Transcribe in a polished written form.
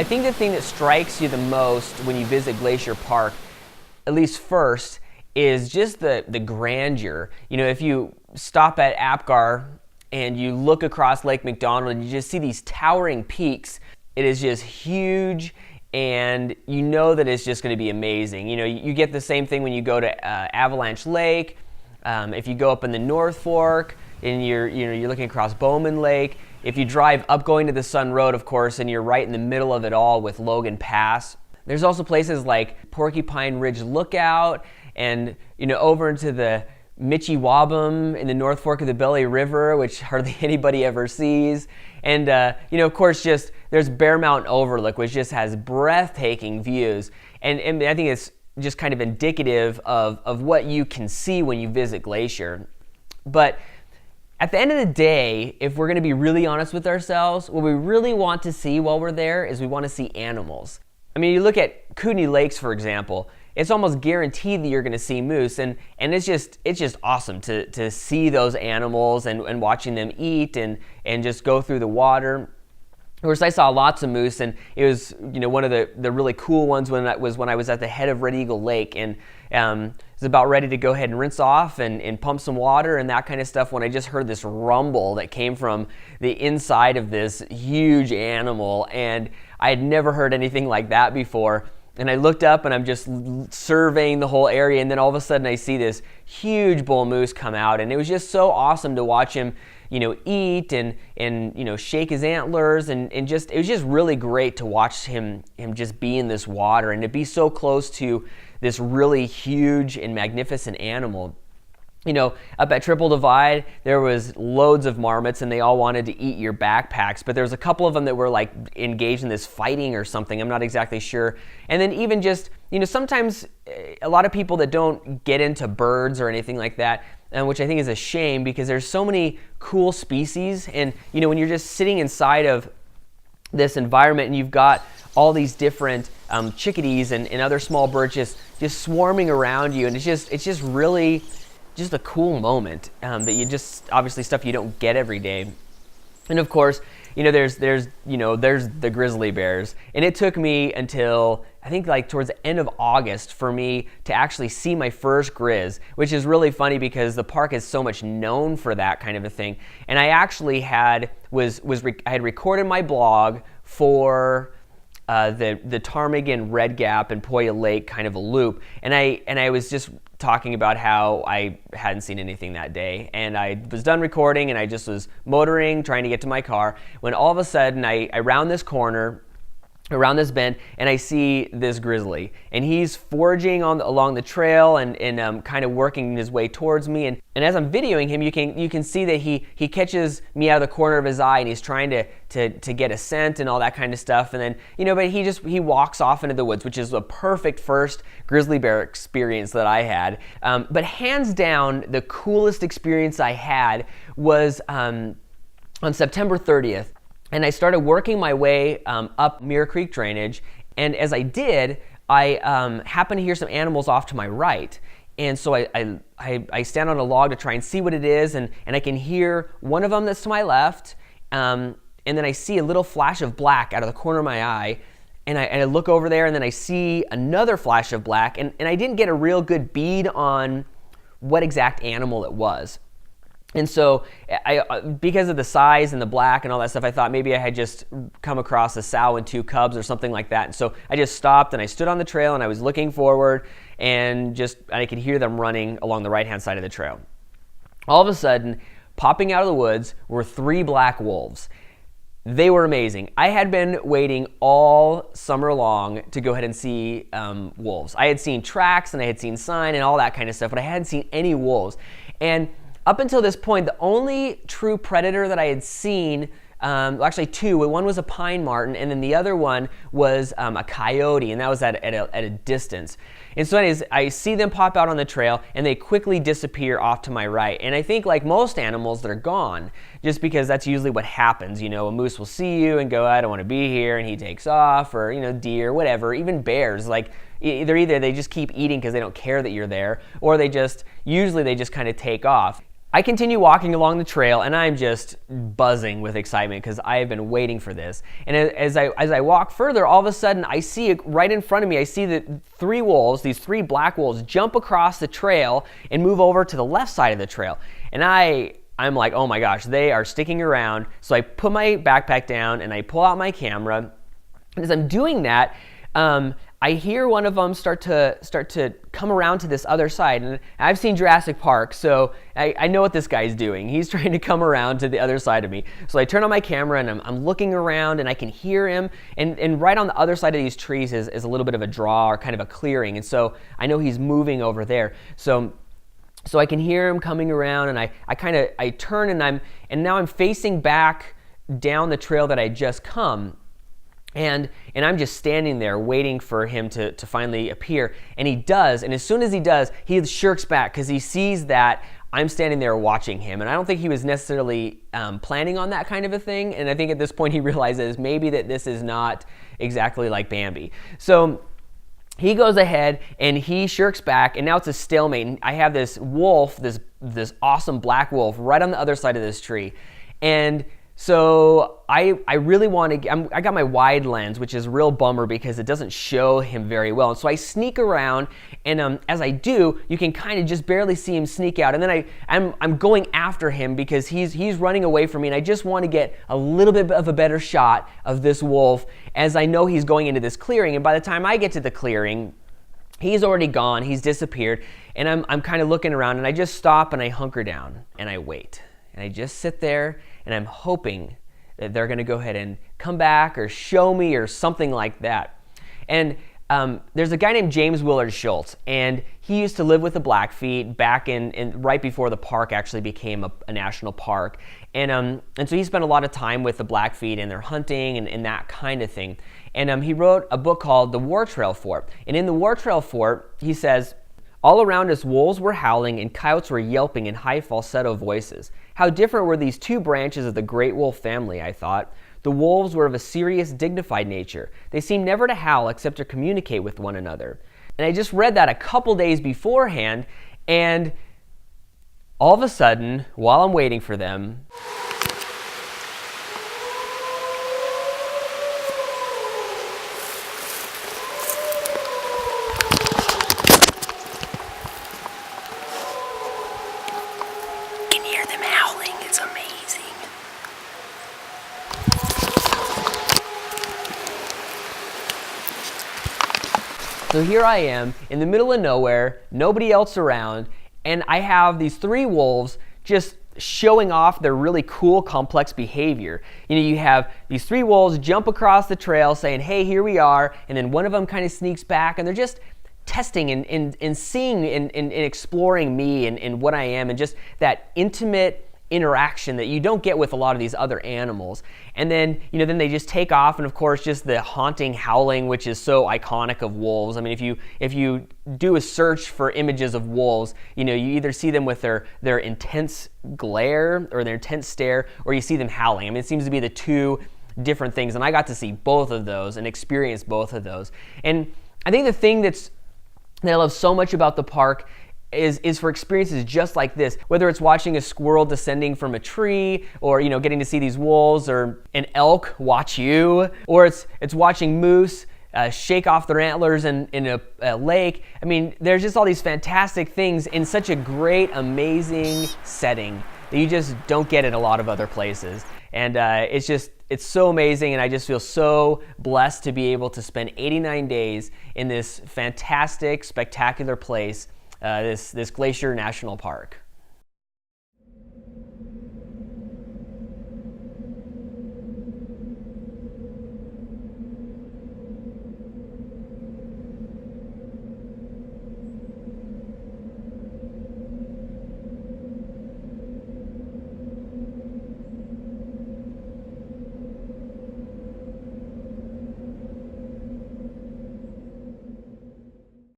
I think the thing that strikes you the most when you visit Glacier Park, at least first, is just the grandeur. You know, if you stop at Apgar and you look across Lake McDonald and you just see these towering peaks, it is just huge, and you know that it's just going to be amazing. You know, you get the same thing when you go to Avalanche Lake. If you go up in the North Fork and you're looking across Bowman Lake. If you drive up going to the Sun Road, of course, and you're right in the middle of it all with Logan Pass. There's also places like Porcupine Ridge Lookout, and over into the Mitchie-Wabum in the North Fork of the Belly River, which hardly anybody ever sees. And of course, just there's Bear Mountain Overlook, which just has breathtaking views. And I think it's just kind of indicative of what you can see when you visit Glacier. But at the end of the day, if we're going to be really honest with ourselves, what we really want to see while we're there is we want to see animals. I mean, you look at Kootenai Lakes, for example, it's almost guaranteed that you're going to see moose, and it's just awesome to see those animals and watching them eat and just go through the water. Of course, I saw lots of moose, and it was one of the really cool ones when I was at the head of Red Eagle Lake, and was about ready to go ahead and rinse off and pump some water and that kind of stuff when I just heard this rumble that came from the inside of this huge animal, and I had never heard anything like that before. And I looked up and I'm just surveying the whole area, and then all of a sudden I see this huge bull moose come out, and it was just so awesome to watch him eat and shake his antlers, and it was just really great to watch him just be in this water and to be so close to this really huge and magnificent animal. Up at Triple Divide, there was loads of marmots, and they all wanted to eat your backpacks, but there was a couple of them that were like engaged in this fighting or something. I'm not exactly sure. And then even just, sometimes a lot of people that don't get into birds or anything like that, which I think is a shame because there's so many cool species, and when you're just sitting inside of this environment and you've got all these different chickadees and other small birds just swarming around you, and it's just really just a cool moment that you just, obviously stuff you don't get every day. And of course, there's the grizzly bears, and it took me until I think like towards the end of August for me to actually see my first grizz, which is really funny because the park is so much known for that kind of a thing. And I actually I had recorded my blog for the Ptarmigan, Red Gap, and Poya Lake kind of a loop, and I was just talking about how I hadn't seen anything that day, and I was done recording and I just was motoring, trying to get to my car, when all of a sudden I round this corner, around this bend, and I see this grizzly, and he's foraging along the trail and kind of working his way towards me, and as I'm videoing him, you can see that he catches me out of the corner of his eye, and he's trying to get a scent and all that kind of stuff, and then but he walks off into the woods, which is a perfect first grizzly bear experience that I had. But hands down, the coolest experience I had was on September 30th. And I started working my way up Mirror Creek drainage, and as I did, I happened to hear some animals off to my right. And so I stand on a log to try and see what it is, and I can hear one of them that's to my left, and then I see a little flash of black out of the corner of my eye, and I look over there, and then I see another flash of black, and I didn't get a real good bead on what exact animal it was. And so because of the size and the black and all that stuff, I thought maybe I had just come across a sow and two cubs or something like that. And so I just stopped and I stood on the trail and I was looking forward, and I could hear them running along the right-hand side of the trail. All of a sudden, popping out of the woods were 3 black wolves. They were amazing. I had been waiting all summer long to go ahead and see wolves. I had seen tracks and I had seen sign and all that kind of stuff, but I hadn't seen any wolves. And up until this point, the only true predator that I had seen, actually 2, one was a pine marten, and then the other one was a coyote, and that was at a distance. And so anyways, I see them pop out on the trail, and they quickly disappear off to my right. And I think like most animals, they're gone, just because that's usually what happens. A moose will see you and go, I don't want to be here, and he takes off, or deer, whatever, even bears, like either they just keep eating because they don't care that you're there, or usually they just kind of take off. I continue walking along the trail, and I'm just buzzing with excitement because I have been waiting for this. And as I walk further, all of a sudden I see right in front of me, I see the three wolves, these three black wolves, jump across the trail and move over to the left side of the trail. And I'm like, oh my gosh, they are sticking around. So I put my backpack down and I pull out my camera. And as I'm doing that, I hear one of them start to come around to this other side. And I've seen Jurassic Park, so I know what this guy's doing. He's trying to come around to the other side of me. So I turn on my camera and I'm looking around and I can hear him. And right on the other side of these trees is a little bit of a draw or kind of a clearing. And so I know he's moving over there. So I can hear him coming around, and I turn and now I'm facing back down the trail that I just come. And I'm just standing there waiting for him to finally appear. And he does. And as soon as he does, he shirks back because he sees that I'm standing there watching him. And I don't think he was necessarily planning on that kind of a thing. And I think at this point he realizes maybe that this is not exactly like Bambi. So he goes ahead and he shirks back, and now it's a stalemate. And I have this wolf, this awesome black wolf right on the other side of this tree. And so I really want to, I got my wide lens, which is a real bummer because it doesn't show him very well. And so I sneak around, and as I do, you can kind of just barely see him sneak out. And then I'm going after him because he's running away from me, and I just want to get a little bit of a better shot of this wolf as I know he's going into this clearing. And by the time I get to the clearing, he's already gone, he's disappeared, and I'm kind of looking around, and I just stop and I hunker down and I wait. And I just sit there, and I'm hoping that they're going to go ahead and come back or show me or something like that. And there's a guy named James Willard Schultz, and he used to live with the Blackfeet back in right before the park actually became a national park. And so he spent a lot of time with the Blackfeet and their hunting and that kind of thing. And he wrote a book called The War Trail Fort. And in The War Trail Fort, he says, "All around us, wolves were howling and coyotes were yelping in high falsetto voices. How different were these two branches of the great wolf family, I thought. The wolves were of a serious, dignified nature. They seemed never to howl except to communicate with one another." And I just read that a couple days beforehand, and all of a sudden, while I'm waiting for them, so here I am in the middle of nowhere, nobody else around, and I have these three wolves just showing off their really cool, complex behavior. You know, you have these three wolves jump across the trail saying, "Hey, here we are," and then one of them kind of sneaks back, and they're just testing and seeing and exploring me and what I am, and just that intimate interaction that you don't get with a lot of these other animals. And then, then they just take off, and of course just the haunting howling, which is so iconic of wolves. I mean, if you do a search for images of wolves, you either see them with their intense glare or their intense stare, or you see them howling. I mean, it seems to be the two different things, and I got to see both of those and experience both of those. And I think the thing that I love so much about the park is for experiences just like this, whether it's watching a squirrel descending from a tree, or getting to see these wolves, or an elk watch you, or it's watching moose shake off their antlers in a lake. I mean, there's just all these fantastic things in such a great, amazing setting that you just don't get in a lot of other places. And it's so amazing, and I just feel so blessed to be able to spend 89 days in this fantastic, spectacular place, this Glacier National Park.